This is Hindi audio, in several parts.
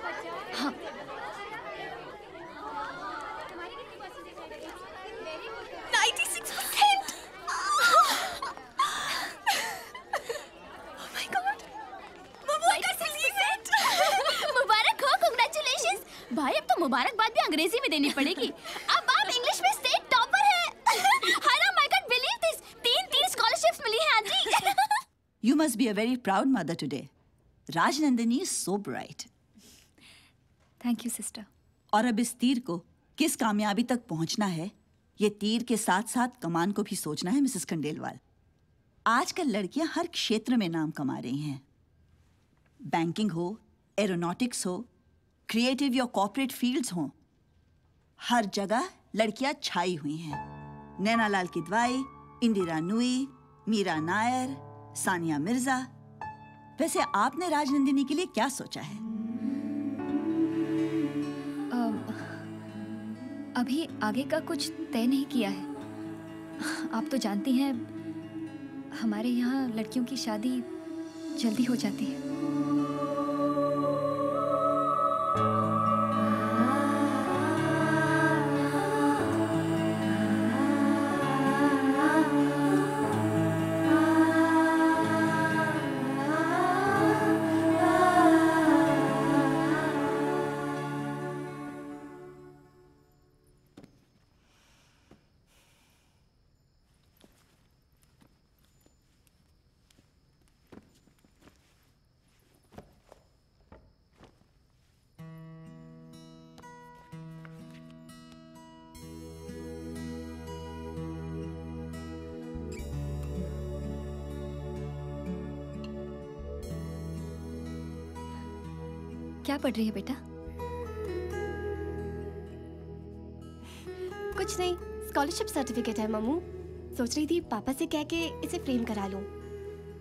हाँ। मुबारक हो, कांग्रेचुलेशंस। भाई अब तो मुबारकबाद भी अंग्रेजी में देनी पड़ेगी। अब आप इंग्लिश में स्टेट टॉपर हैं। Hi my God, believe this, तीन स्कॉलरशिप्स मिली हैं aunty. You must be a very proud mother today. Rajnandini is so bright. Thank you sister. और अब इस तीर को किस कामयाबी तक पहुंचना है, ये तीर के साथ साथ कमान को भी सोचना है मिसेस खंडेलवाल। आजकल लड़कियां हर क्षेत्र में नाम कमा रही हैं। बैंकिंग हो, एरोनॉटिक्स हो, क्रिएटिव या कॉर्पोरेट फील्ड्स हो, हर जगह लड़कियां छाई हुई हैं। नैनालाल किदवाई, इंदिरा नूई, मीरा नायर, सानिया मिर्जा। वैसे आपने राजनंदिनी के लिए क्या सोचा है? अभी आगे का कुछ तय नहीं किया है। आप तो जानती हैं हमारे यहाँ लड़कियों की शादी जल्दी हो जाती है। क्या पढ़ रही है बेटा? कुछ नहीं, स्कॉलरशिप सर्टिफिकेट है मम्मू। सोच रही थी पापा से कह के इसे फ्रेम करा लूं।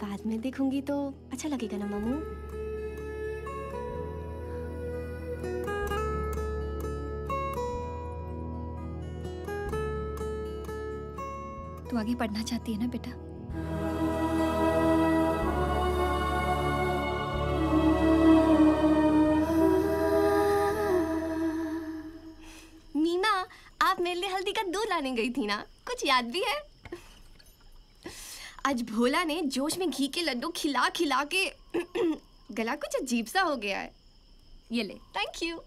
बाद में देखूंगी तो अच्छा लगेगा ना मम्मू। तू आगे पढ़ना चाहती है ना बेटा? मीना, आप मेरे लिए हल्दी का दूध लाने गई थी ना, कुछ याद भी है? आज भोला ने जोश में घी के लड्डू खिला खिला के गला कुछ अजीब सा हो गया है। ये ले। Thank you.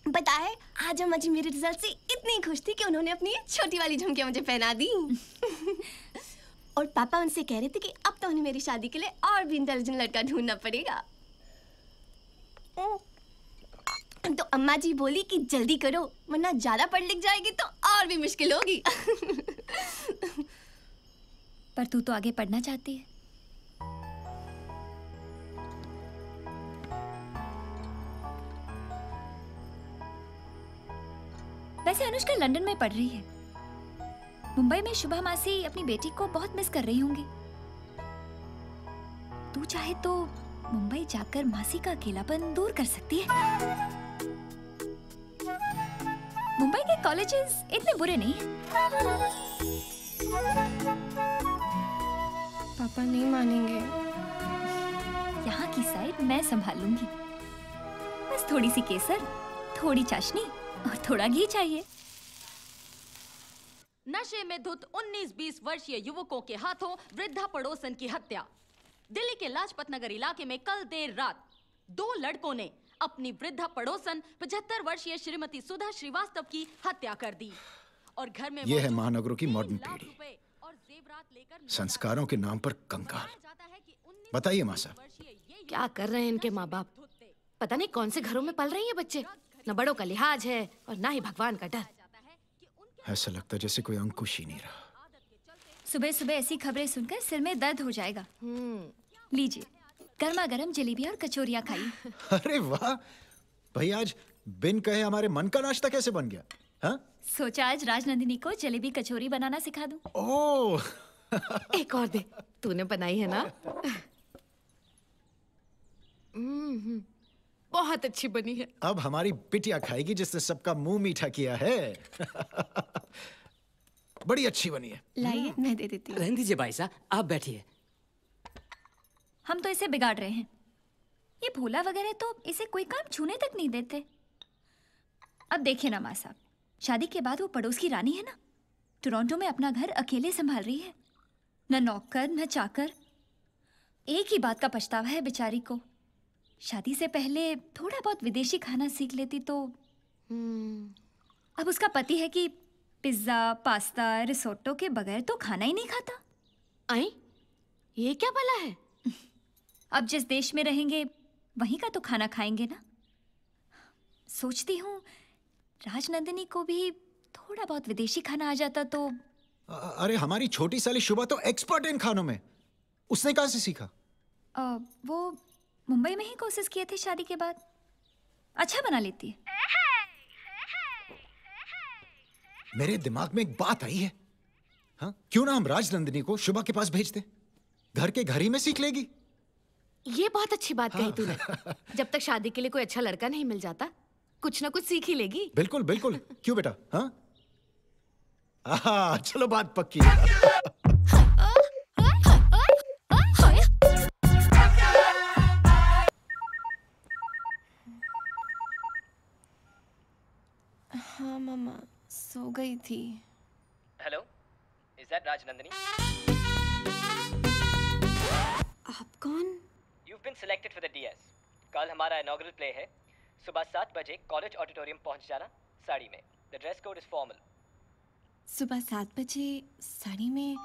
पता है, आज अम्मा जी मेरे रिजल्ट से इतनी खुश थी कि उन्होंने अपनी छोटी वाली झुमकियां मुझे पहना दी। और पापा उनसे कह रहे थे कि अब तो उन्हें मेरी शादी के लिए और भी इंटेलिजेंट लड़का ढूंढना पड़ेगा। तो अम्मा जी बोली कि जल्दी करो वरना ज्यादा पढ़ लिख जाएगी तो और भी मुश्किल होगी। पर तू तो आगे पढ़ना चाहती है। वैसे अनुष्का लंदन में पढ़ रही है। मुंबई में शुभा मासी अपनी बेटी को बहुत मिस कर रही होंगी। तू चाहे तो मुंबई जाकर मासी का अकेलापन दूर कर सकती है। मुंबई के कॉलेजेस इतने बुरे नहीं हैं। पापा नहीं मानेंगे। यहाँ की साइड मैं संभाल लूंगी। बस थोड़ी सी केसर, थोड़ी चाशनी और थोड़ा घी चाहिए। नशे में धुत 19-20 वर्षीय युवकों के हाथों वृद्धा पड़ोसन की हत्या। दिल्ली के लाजपत नगर इलाके में कल देर रात 2 लड़कों ने अपनी वृद्धा पड़ोसन 75 वर्षीय श्रीमती सुधा श्रीवास्तव की हत्या कर दी और घर में यह है महानगरों की मॉडर्न पीढ़ी, संस्कारों के नाम पर कंगाल। बताइए माँ साहब, क्या कर रहे हैं इनके माँ बाप? पता नहीं कौन से घरों में पल रही हैं बच्चे। न बड़ों का लिहाज है और ना ही भगवान का डर। ऐसा लगता जैसे कोई अंकुश ही नहीं रहा। सुबह सुबह ऐसी खबरें सुनकर सिर में दर्द हो जाएगा। लीजिए गर्मा गर्म जलेबी और कचौरियाँ खाइए। अरे वाह भाई, आज बिन कहे हमारे मन का नाश्ता कैसे बन गया? हाँ? सोचा आज राजनंदिनी को जलेबी कचौरी बनाना सिखा दूं। ओह एक और दे, तूने बनाई है ना? बहुत अच्छी बनी है। अब हमारी बिटिया खाएगी जिसने सबका मुंह मीठा किया है। बड़ी अच्छी बनी है। लाइए मैं दे देती हूँ। रहने दीजिए भाई साहब, आप बैठिए। हम तो इसे बिगाड़ रहे हैं। ये भोला वगैरह तो इसे कोई काम छूने तक नहीं देते। अब देखिए ना माँ साहब, शादी के बाद वो पड़ोस की रानी है ना, टोरंटो में अपना घर अकेले संभाल रही है। न नौकर न चाकर। एक ही बात का पछतावा है बेचारी को, शादी से पहले थोड़ा बहुत विदेशी खाना सीख लेती तो। अब उसका पति है कि पिज्जा, पास्ता, रिसोटो के बगैर तो खाना ही नहीं खाता। आई, ये क्या भला है? अब जिस देश में रहेंगे वहीं का तो खाना खाएंगे ना। सोचती हूँ राजनंदिनी को भी थोड़ा बहुत विदेशी खाना आ जाता तो। अरे हमारी छोटी साली शुभा तो एक्सपर्ट है इन खानों में, उसने कहाँ से सीखा? वो मुंबई में ही कोशिश किए थे शादी के बाद, अच्छा बना लेती है। मेरे दिमाग में एक बात आई है, हाँ क्यों ना हम राजनंदिनी को शुभा के पास भेज दें, घर के घर ही में सीख लेगी। ये बहुत अच्छी बात कही तूने। जब तक शादी के लिए कोई अच्छा लड़का नहीं मिल जाता, कुछ ना कुछ सीख ही लेगी। बिल्कुल बिल्कुल, क्यों बेटा? हाँ चलो बात पक्की। हाँ मामा, सो गई थी। Hello, is that Rajnandini? आप कौन? You've been selected for the DS. कल हमारा इनॉग्रल प्ले है। सुबह 7 बजे कॉलेज ऑडिटोरियम पहुंच जाना साड़ी में। The dress code is formal. सुबह 7 बजे साड़ी में?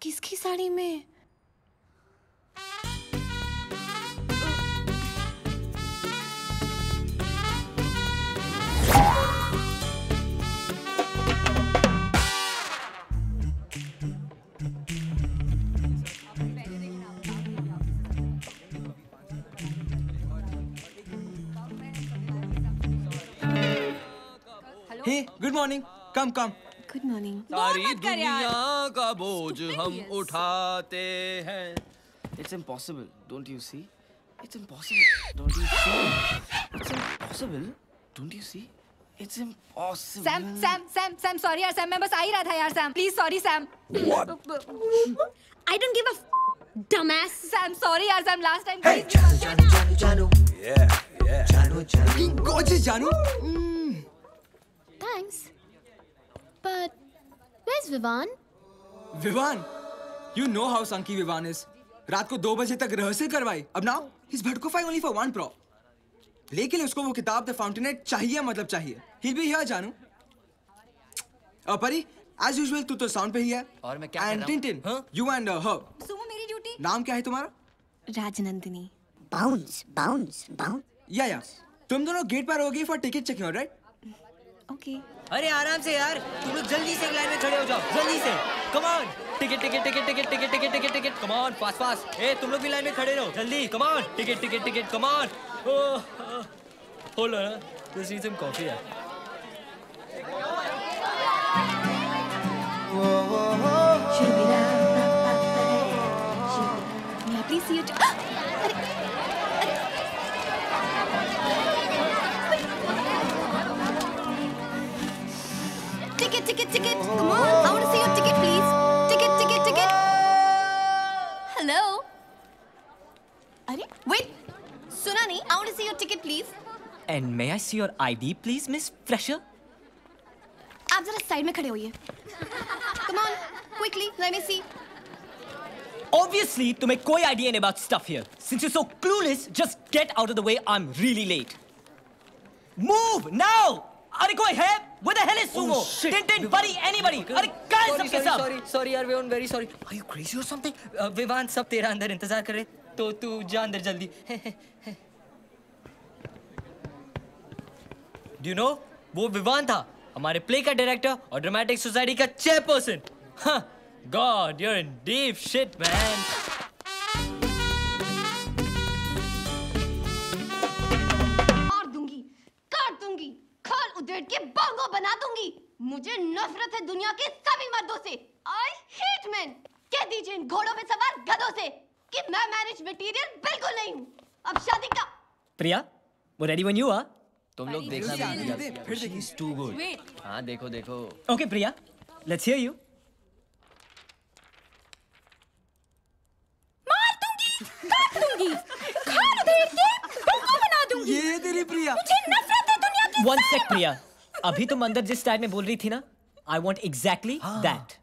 किसकी साड़ी में? Hey, good morning. Come, come. Good morning. सारी दुनिया का बोझ हम उठाते हैं। It's impossible, don't you see? It's impossible, don't you see? It's impossible, don't you see? It's impossible. Sam sorry यार सैम, मैं बस आ ही रहा था यार Sam, please sorry Sam. I don't give a dumbass. Sam sorry यार Sam, last time. Gorgeous, Janu. Thanks. But where's Vivan? Vivan, you know how sunky Vivan is. रात को 2 बजे तक रिहर्सल करवाई। अब now he's भटकोफाई only for one prop. लेकिन उसको वो किताब The Fountainhead चाहिए, मतलब चाहिए। He'll be here, जानू। परी, as usual तू तो साउंड पे ही है। और मैं क्या कर And रहा हूँ? Tintin, हाँ? you and her. सुमो मेरी ड्यूटी। नाम क्या है तुम्हारा? राजनंदिनी। bounce. या तुम दोनों गेट पर होगी for ticket checking, right? Okay. अरे आराम से यार, तुम लोग जल्दी से लाइन में खड़े हो जाओ, जल्दी से। Come on, ticket ticket ticket ticket ticket ticket ticket ticket, come on, fast fast. ए तुम लोग भी लाइन में खड़े रहो, जल्दी, come on, ticket ticket ticket, come on. Hold on, just need some coffee यार। मैं please see Ticket. Come on, I want to see your ticket, please. Ticket. Hello. अरे, wait. सुना नहीं? I want to see your ticket, please. And may I see your ID, please, Miss Fresher? आप जरा साइड में खड़े होइए. Come on, quickly, let me see. Obviously, तुम्हें कोई idea नहीं about stuff here. Since you're so clueless, just get out of the way. I'm really late. Move now! अरे कोई है? Where the hell is Sumo? Tintin, Buddy, anybody? अरे कहाँ है सबके सब? Sorry यार, Vivan, very sorry. Are you crazy or something? Vivan, सब तेरा अंदर इंतजार कर रहे, तो तू जा अंदर जल्दी. Do you know? वो विवान था, हमारे प्ले का डायरेक्टर और ड्रामेटिक सोसाइटी का chairperson. Huh. God, you're in deep shit, man. काट दूंगी, खाल उधेड़ के बांगो बना दूंगी. मुझे नफरत है दुनिया के सभी मर्दों से. I hate men. कह दीजिए इन घोड़ों में सवार गधों से कि मैं मैरिज मटेरियल बिल्कुल नहीं हूँ. अब शादी का. प्रिया, वो ready when you are? तुम लोग देखना फिर देखिए. He's too good. हाँ देखो. Okay, Priya, let's hear you. One sec, Priya. अभी तुम अंदर जिस स्टाइल में बोल रही थी ना, I want exactly that.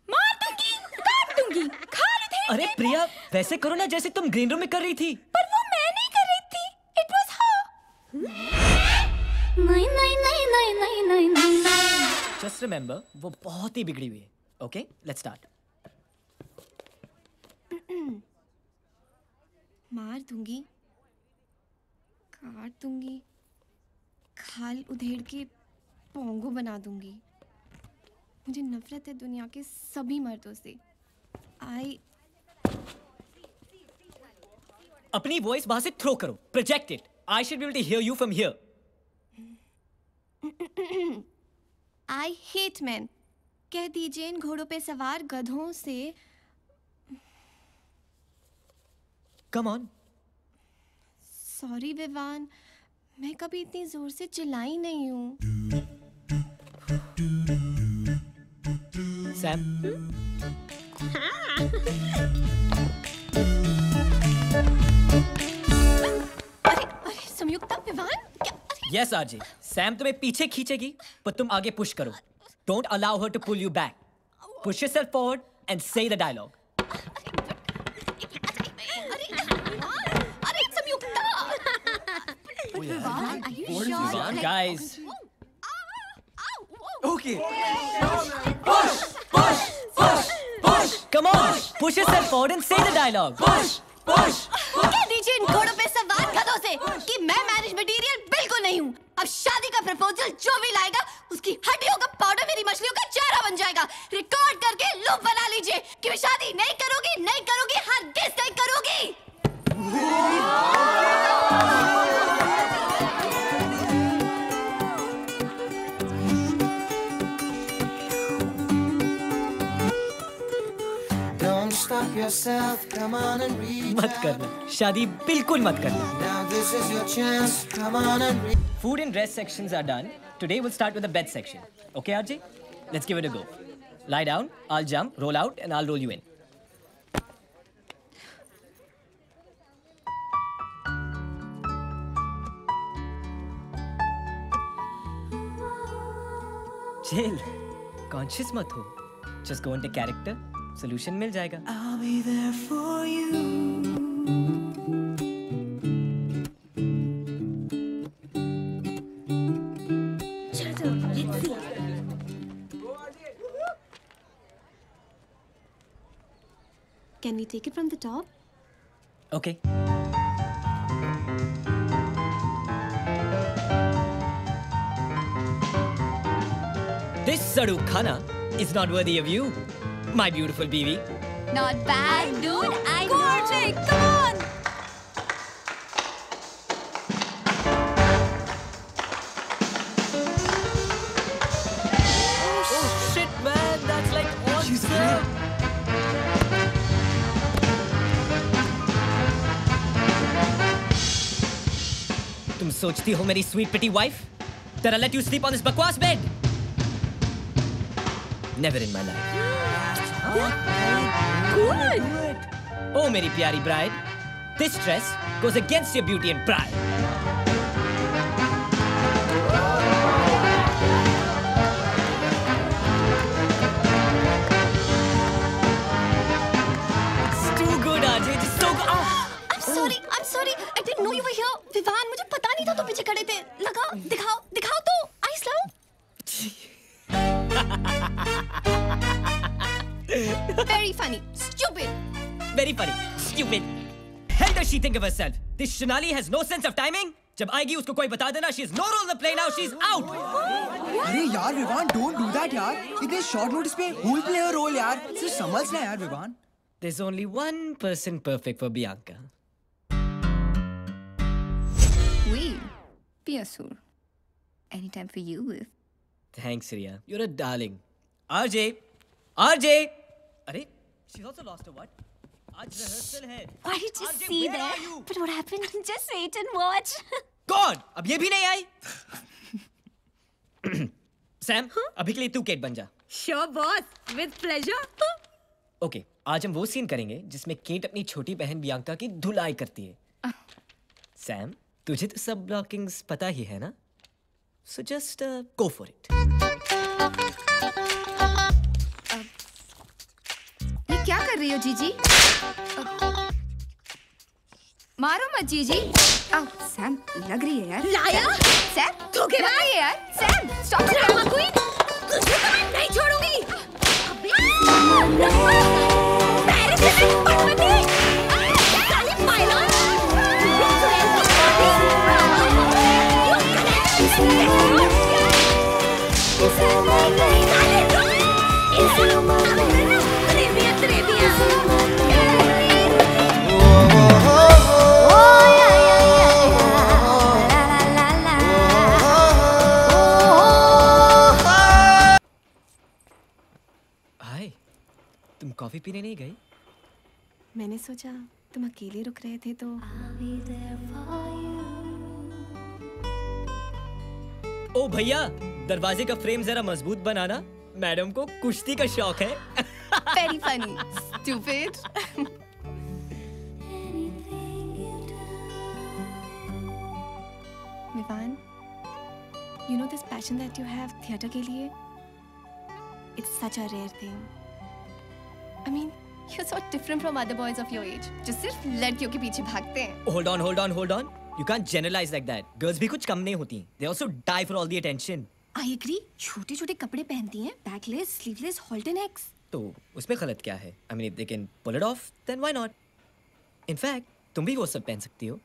मार दूंगी, काट दूंगी, खा लेते हैं। अरे प्रिया, वैसे करो ना जैसे तुम ग्रीन रूम में कर रही थी। पर वो मैं नहीं कर रही थी। It was her. नहीं नहीं नहीं नहीं नहीं नहीं नहीं। Just remember, वो बहुत ही बिगड़ी हुई है. Okay, let's start. मार दूंगी, काट दूंगी, खाल उधेड़ के पोंगो बना दूंगी। मुझे नफरत है दुनिया के सभी मर्दों से। अपनी वॉइस बाहर से थ्रो करो. Project it. I should be able to hear you from here. I hate men. कह दीजिए इन घोड़ों पे सवार गधों से। Come on. सॉरी विवान, मैं कभी इतनी जोर से चिल्लाई नहीं हूँ। Sam. अरे संयुक्ता, विवान क्या? Yes, RJ. Sam तुम्हें पीछे खींचेगी, पर तुम आगे पुश करो. Don't allow her to pull you back. Push yourself forward and say the dialogue. अरे संयुक्ता! Vivaan, are you sure? Guys. Okay. Come on. Push yourself forward and say the dialogue. कह दीजिए इन घोड़ों पे सवार गधों से कि मैं मैरिज मटेरियल बिल्कुल नहीं हूँ। अब शादी का प्रपोजल जो भी लाएगा उसकी हड्डियों का पाउडर मेरी मछलियों का चेहरा बन जाएगा। रिकॉर्ड करके लूप बना लीजिए कि मैं शादी नहीं करूंगी, नहीं करूंगी, हरगिज़ नहीं करूंगी। Stop yourself, come on and reach मत करना. शादी बिल्कुल मत करना. Now this is your chance, come on and reach. Food and dress sections are done. Today we'll start with the bed section. Okay, RJ? Let's give it a go. Lie down, I'll jump, roll out, and I'll roll you in. Chill. Conscious मत हो. Just go into character. Solution मिल जाएगा. I'll be there for you. चलो, let's see. Can we take it from the top? Okay. This Sadu Khana is not worthy of you, my beautiful BV. Not bad, dude. I know. RJ, come on. Oh shit, man, that's like awesome. तुम सोचती हो मेरी sweet pretty wife that I'll let you sleep on this bakwas bed? Never in my life. Good. Oh, मेरी प्यारी bride, this dress goes against your beauty and pride. It's too good, RJ. It's so good. I'm sorry. I didn't know you were here. Vivaan, मुझे पता नहीं था तुम पीछे खड़े थे। लगाओ, दिखाओ तो। आइस लाओ। Very funny. Stupid. Very funny. Stupid. Hell does she think of herself? This Shanali has no sense of timing? जब आएगी उसको कोई बता देना. She has no role in the play now. She's out. अरे यार विवान, don't do that यार. इतने short notice पे who will play her role यार? सिर्फ समझना यार Vivaan. There's only one person perfect for Bianca. We, Piasur. Anytime for you. Thanks, Riya. You're a darling. RJ. अरे, she's also lost her what? आज rehearsal है. Why did you RJ, see where that? are you? But what happened? Just wait and watch. God, अब ये भी नहीं आई. Sam, अभी के लिए तू केट बन जा. Sure, boss. With pleasure. Okay, आज हम वो सीन करेंगे जिसमें केट अपनी छोटी बहन बियांका की धुलाई करती है. सैम, तुझे तो सब ब्लॉकिंग्स पता ही है ना? So just go for it. ये क्या कर रही हो जीजी? मारो मत जीजी। सैम लग रही है यार। लाया? सैम धोखेबाज है यार। Sam stop drama queen. तुझे तो मैं नहीं छोड़ूंगी। पेरिस से पटपटी। साली माइलॉन। हाय, तुम कॉफी पीने नहीं गई? मैंने सोचा तुम अकेले रुक रहे थे तो ओ भैया, दरवाजे का फ्रेम जरा मजबूत बनाना। मैडम को कुश्ती का शौक है। Very funny stupid. Vivaan, you know this passion that you have theater के लिए? It's such a rare thing. I mean, you're so different from other boys of your age, जो सिर्फ लड़कियों के पीछे भागते हैं। Hold on. You can't generalize like that. Girls भी कुछ कम नहीं होती. They also die for all the attention. I agree. छोटे-छोटे कपड़े पहनती हैं, backless, sleeveless, halter necks. तो उसमें गलत क्या है? I mean, if they can pull it off, then why not? In fact, तुम भी वो सब पहन सकती हो।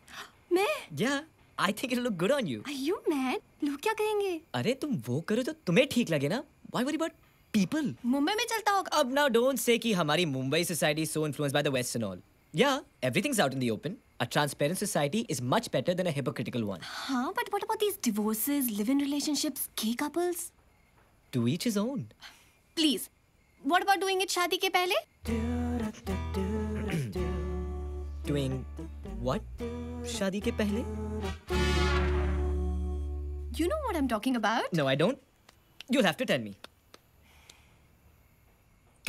मैं? Yeah, I think it'll look good on you. Are you mad? लोग क्या कहेंगे? अरे तुम वो करो तो तुम्हें ठीक लगे ना? Why worry about people? Mumbai में चलता होगा। अब now don't say कि हमारी Mumbai society is so influenced by the West and all. Yeah, everything's out in the open. A transparent society is much better than a hypocritical one. हाँ, but what about these divorces, live-in relationships, gay couples? To each his own. Please, what about doing it शादी के पहले? Doing what? शादी के पहले? You know what I'm talking about? No, I don't. You'll have to tell me.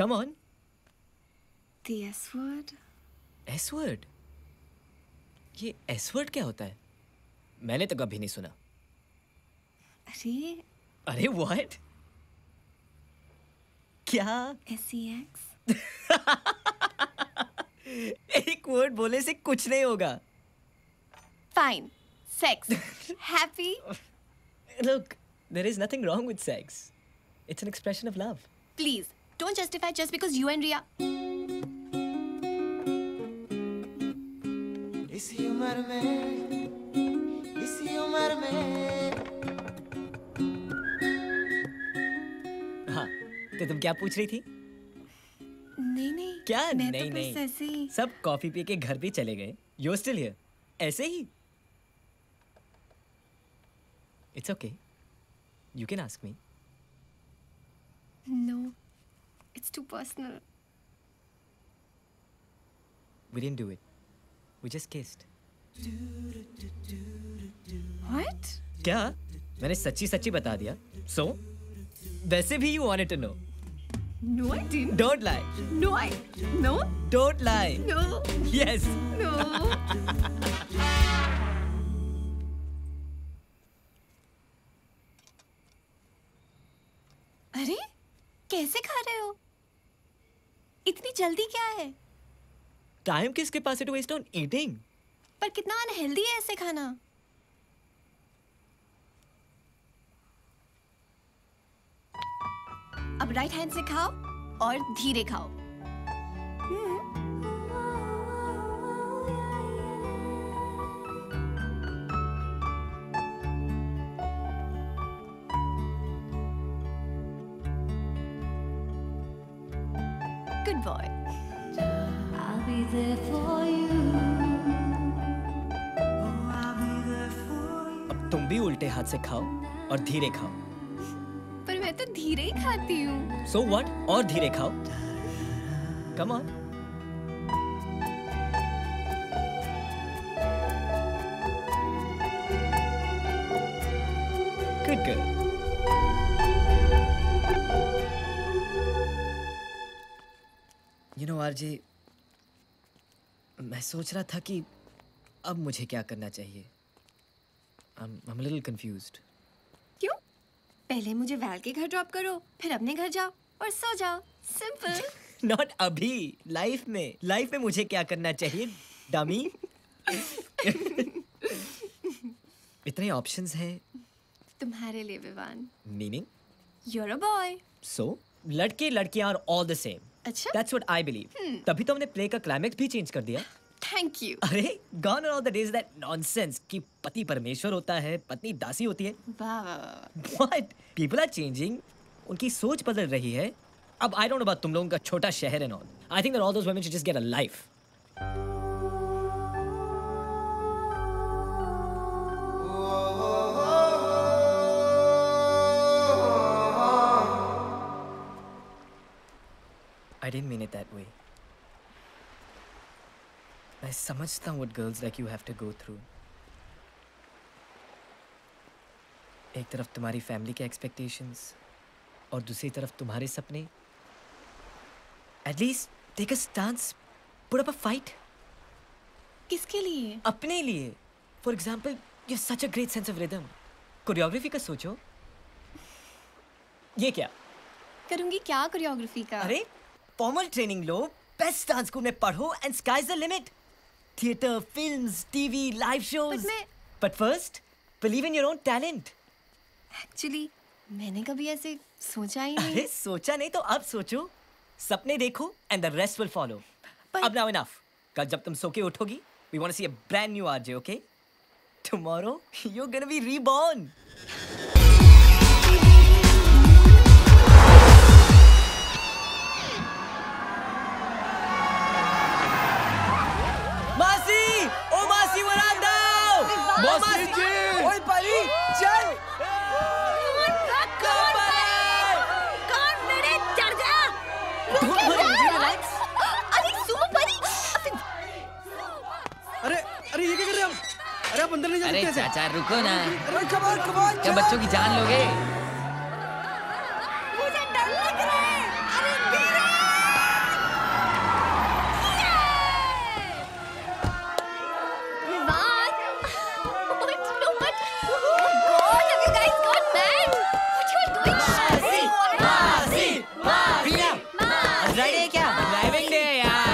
Come on. The S word. S word? ये S word क्या होता है? मैंने तो कभी नहीं सुना। अरे what? क्या? SEX. एक वर्ड बोलने से कुछ नहीं होगा। Fine. Sex. Happy. Look, there is nothing wrong with sex. It's an expression of love. Please, don't justify just because you and Ria. इसी उम्र में हाँ, तो तुम क्या पूछ रही थी? नहीं क्या मैं नहीं तो बस ऐसे ही। सब कॉफी पी के घर भी चले गए। You're still here. ऐसे ही। It's okay. You can ask me. No, it's too personal. We didn't do it. We just kissed. What? क्या? मैंने सच्ची बता दिया। So, वैसे भी you wanted to know. No, I didn't. Don't lie. No. Don't lie. No. Yes. No. अरे कैसे खा रहे हो? इतनी जल्दी क्या है? टाइम किसके पास है to waste on eating? पर कितना अनहेल्दी है ऐसे खाना। अब राइट हैंड से खाओ और धीरे खाओ। Good boy. I'll be there for you. अब तुम भी उल्टे हाथ से खाओ और धीरे खाओ। पर मैं तो धीरे ही खाती हूँ। So what? और धीरे खाओ। Come on. Good girl. You know, RJ, मैं सोच रहा था कि अब मुझे क्या करना चाहिए? I'm a little confused. क्यों? पहले मुझे वैल के घर ड्रॉप करो, फिर अपने घर जाओ और सो जाओ। सिंपल। Not अभी, लाइफ में मुझे क्या करना चाहिए, डमी? इतने ऑप्शंस हैं। तुम्हारे लिए Vivaan. Meaning? You're a boy. So, लड़के लड़कियां are all the same. अच्छा? That's what I believe. तभी तो हमने प्ले का क्लाइमेक्स भी चेंज कर दिया। Thank you. अरे, gone are all the days that nonsense कि पति परमेश्वर होता है, पत्नी दासी होती है। वाह वाह वाह। What? People are changing. उनकी सोच बदल रही है। अब I don't know about तुम लोगों का छोटा शहर and all. I think that all those women should just get a life. I didn't mean it that way. मैं समझता हूँ what girls like you have to go through. एक तरफ तुम्हारी फैमिली के एक्सपेक्टेशंस और दूसरी तरफ तुम्हारे सपने. At least take a stance, put up a fight. किसके लिए? अपने लिए. For example, you have such a great sense of rhythm. Choreography का सोचो. ये क्या? करूँगी क्या कोरियोग्राफी का? अरे फॉर्मल ट्रेनिंग लो, बेस्ट डांस स्कूल में पढ़ो and sky's the limit. Theatre, films, TV, live shows. But first believe in your own talent. Actually मैंने कभी ऐसे सोचा ही नहीं. अरे सोचा नहीं तो अब सोचो. सपने देखो and the rest will follow. अब नाउ इनफ. कल जब तुम सो के उठोगी, we want to see a brand new RJ, okay? Tomorrow you are gonna be reborn. मासी जी! ओए परी, चल! अरे ये क्या कर रहे हैं हम? अरे आप अंदर नहीं जा सकते अरे ऐसे? चाचा रुको ना. अरे कमाल क्या बच्चों की जान लोगे? मुझे डर लग रहा है. अरे गिरे! Vivaan! What? No, but oh God, have you guys gone mad? What you are doing? मासी. ड्राइव है क्या? ड्राइविंग डे यार.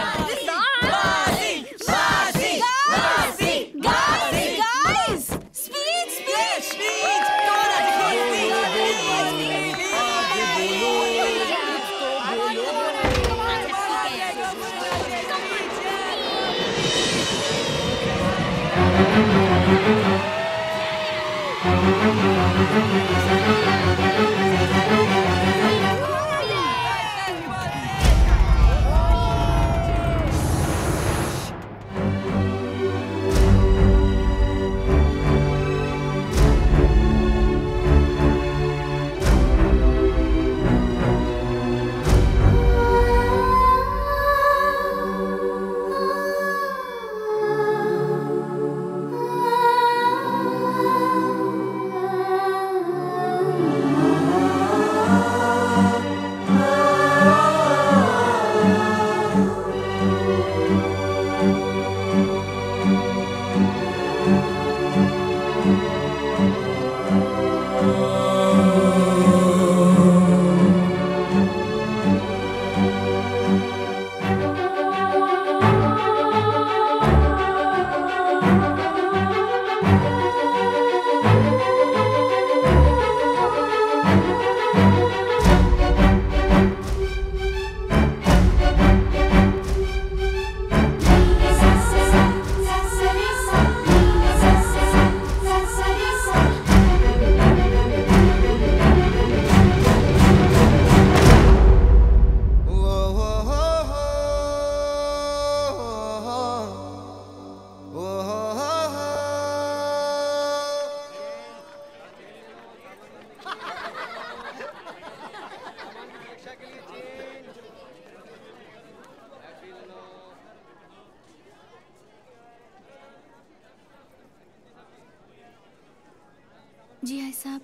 जी आई साहब,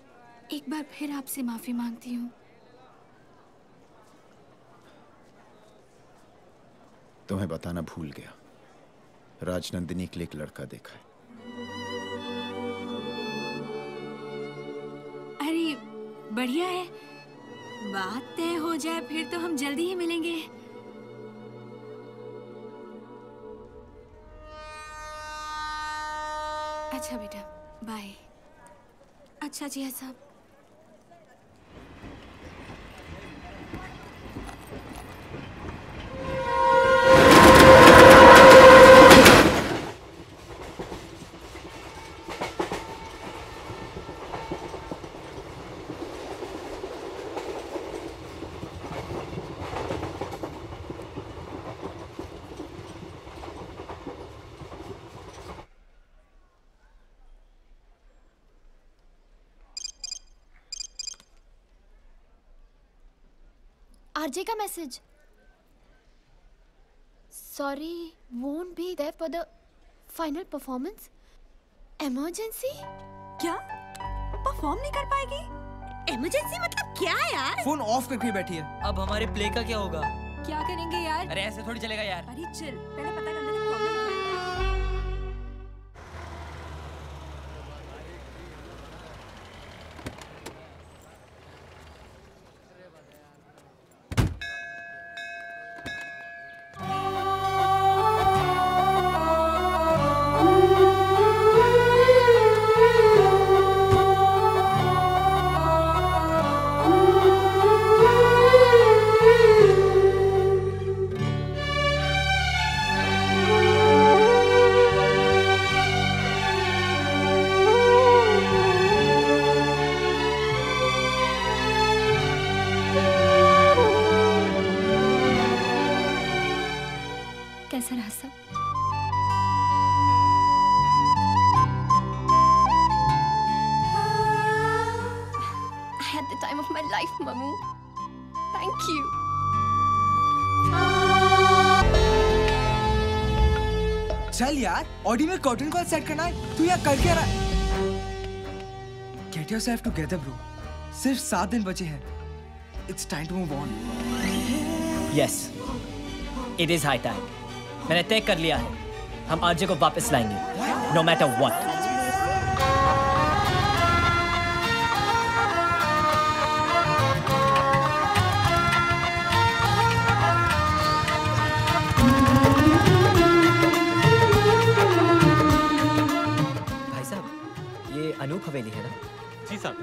एक बार फिर आपसे माफी मांगती हूँ. तुम्हें बताना भूल गया. राजनंदिनी के लिए एक लड़का देखा है। अरे बढ़िया है, बात तय हो जाए फिर तो हम जल्दी ही मिलेंगे। अच्छा बेटा, बाय। अच्छा जी साहब। आरजे का message. Sorry, won't be there for the final performance. Emergency? क्या? परफॉर्म नहीं कर पाएगी? इमरजेंसी मतलब क्या यार? फोन ऑफ करके बैठी है। अब हमारे प्ले का क्या होगा? क्या करेंगे यार? अरे ऐसे थोड़ी चलेगा यार। अरे चिल, पहले पता करना है प्रॉब्लम क्या है। कैसा रहा सब? I had the time of my life, Mamu. Thank you. चल यार, ऑडी में कर्टन कॉल सेट करना है। तू यहाँ कर क्या रहा है? Get yourself together, bro. सिर्फ 7 दिन बचे हैं। It's time to move on. Yes, it is high time. मैंने तय कर लिया है, हम आरजे को वापस लाएंगे, no matter what. भाई साहब, ये अनूप हवेली है ना? जी साहब।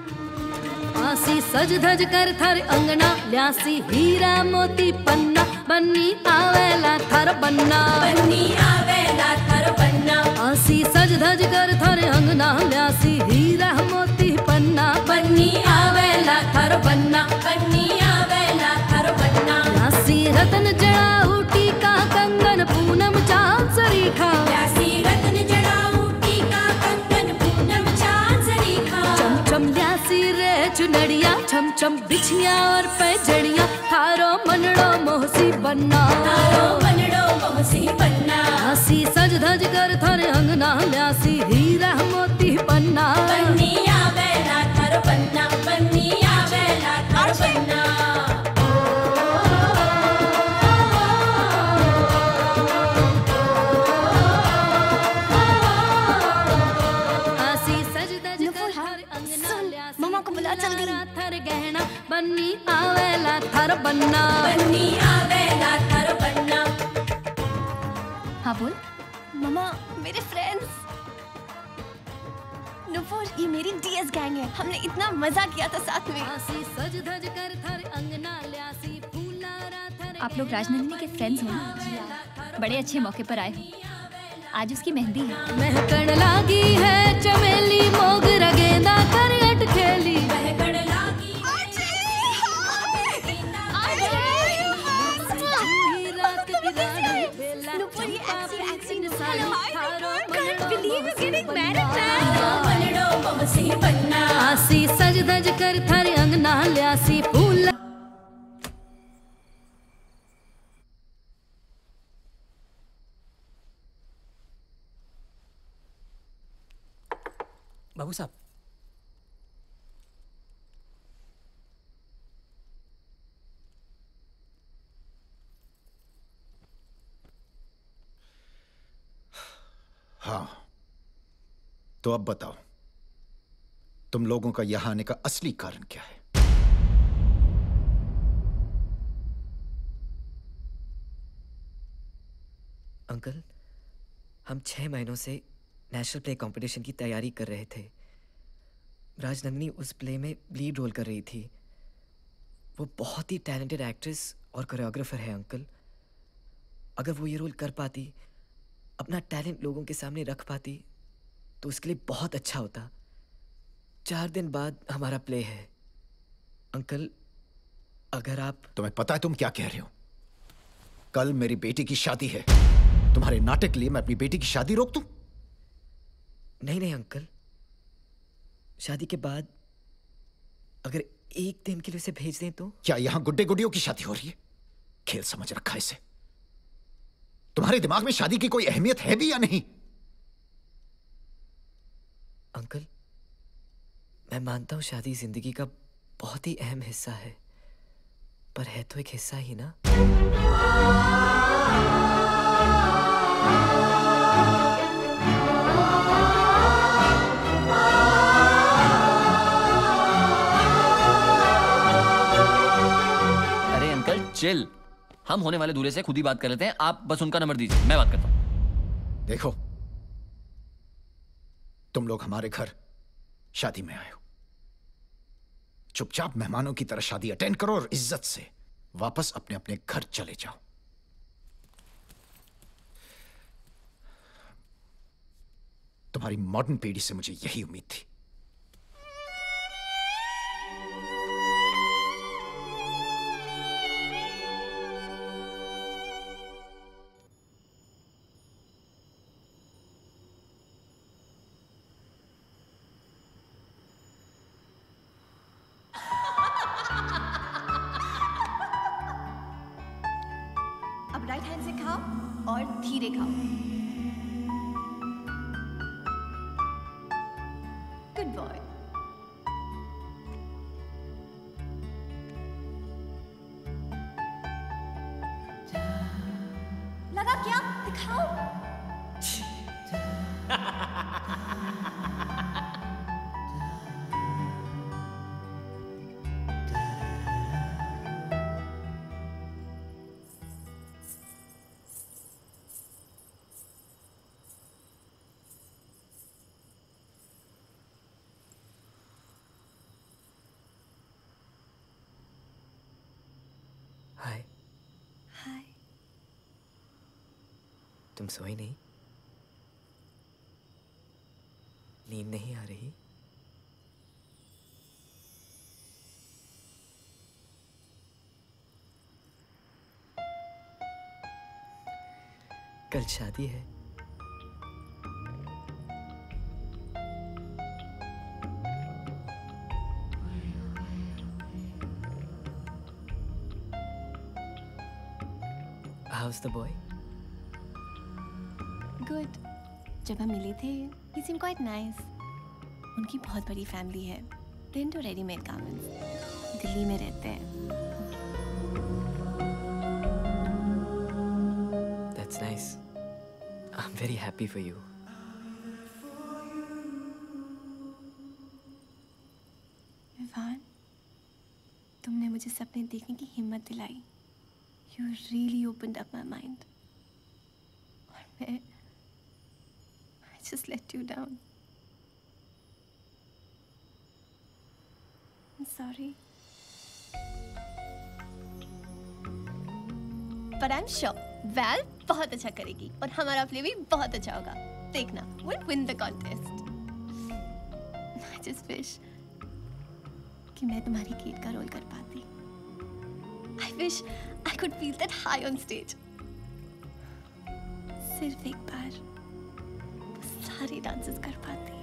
आसी सज धज कर थर अंगना, ल्यासी हीरा मोती पन्ना, बन्नी आवेला थर बन्ना, बन्नी आवेला थर बन्ना। आसी सज धज कर थर अंगना, ल्यासी हीरा मोती पन्ना, बन्नी आवेला थर बन्ना, बन्नी आवेला थर बन्ना। ल्यासी रतन जड़ाऊ टीका कंगन पूनम चांद सरीखा, ल्यासी रतन जड़ाऊ टीका कंगन पूनम चांद सरीखा। चम चम ल्यासी रे चुनड़िया, छम छम बिछिया और पैजड़िया, थारो मनड़ो मोहसी बन्ना, थारो मनड़ो मोहसी बन्ना। आसी सज धज कर थर अंगना, ल्यासी हीरा मोती पन्ना, बन्नी आवेला थर बन्ना, बन्नी आवेला थर बन्ना। मम्मा को बुला जल्दी। थर गहना, बन्नी आवेला थर बन्ना, बन्नी आवेला थर बन्ना। हाँ बोल। मम्मा, मेरे फ्रेंड्स। नुपुर, ये मेरी डीएस गैंग है। हमने इतना मजा किया था साथ में। आसी सज धज कर थर अंगना, ल्यासी फूला रा थर। आप लोग राजनंदिनी के फ्रेंड्स हो ना? बड़े अच्छे मौके पर आए हो। आज उसकी मेहंदी है। महकण लागी है चमेली, मोगरा गेंदा कर अटखेली, महकण लागी आसी सज धज कर थर अंगना, ल्यासी फूल। बाबू साहब, हाँ, तो अब बताओ, तुम लोगों का यहां आने का असली कारण क्या है? अंकल, हम 6 महीनों से नेशनल प्ले कंपटीशन की तैयारी कर रहे थे। राजनंदिनी उस प्ले में लीड रोल कर रही थी। वो बहुत ही टैलेंटेड एक्ट्रेस और कोरियोग्राफर है अंकल। अगर वो ये रोल कर पाती, अपना टैलेंट लोगों के सामने रख पाती, तो उसके लिए बहुत अच्छा होता। 4 दिन बाद हमारा प्ले है अंकल। अगर आप... तुम्हें पता है तुम क्या कह रहे हो? कल मेरी बेटी की शादी है। तुम्हारे नाटक के लिए मैं अपनी बेटी की शादी रोक दूं? नहीं नहीं अंकल, शादी के बाद अगर 1 दिन के लिए उसे भेज दें तो? क्या यहां गुड्डे गुड्डियों की शादी हो रही है? खेल समझ रखा है इसे। तुम्हारे दिमाग में शादी की कोई अहमियत है भी या नहीं? अंकल, मैं मानता हूं शादी जिंदगी का बहुत ही अहम हिस्सा है, पर है तो एक हिस्सा ही ना। अरे अंकल चिल, हम होने वाले दूल्हे से खुद ही बात कर लेते हैं। आप बस उनका नंबर दीजिए, मैं बात करता हूं। देखो, तुम लोग हमारे घर शादी में आए हो। चुपचाप मेहमानों की तरह शादी अटेंड करो और इज्जत से वापस अपने अपने घर चले जाओ। तुम्हारी मॉडर्न पीढ़ी से मुझे यही उम्मीद थी। अब राइट हैंड से खाओ और धीरे खाओ। Good boy. लगा क्या? दिखाओ। हाय। हाय। तुम सोई नहीं? नींद नहीं आ रही? कल शादी है। How's the boy? गुड। जब हम मिले थे, he seemed quite nice. उनकी बहुत बड़ी फैमिली है। They're into ready-made garments. Delhi में रहते हैं। That's nice. I'm very happy for you. Vivaan, तुमने मुझे सपने देखने की हिम्मत दिलाई। You really opened up my mind. और मैं I just let you down. I'm sorry. But I'm sure Val बहुत अच्छा करेगी और हमारा प्ले भी बहुत अच्छा होगा। देखना, we'll win the contest. I just wish कि मैं तुम्हारी केट का रोल कर पाती। I wish I could feel that high on stage. सिर्फ एक बार सारे डांसेस कर पाती।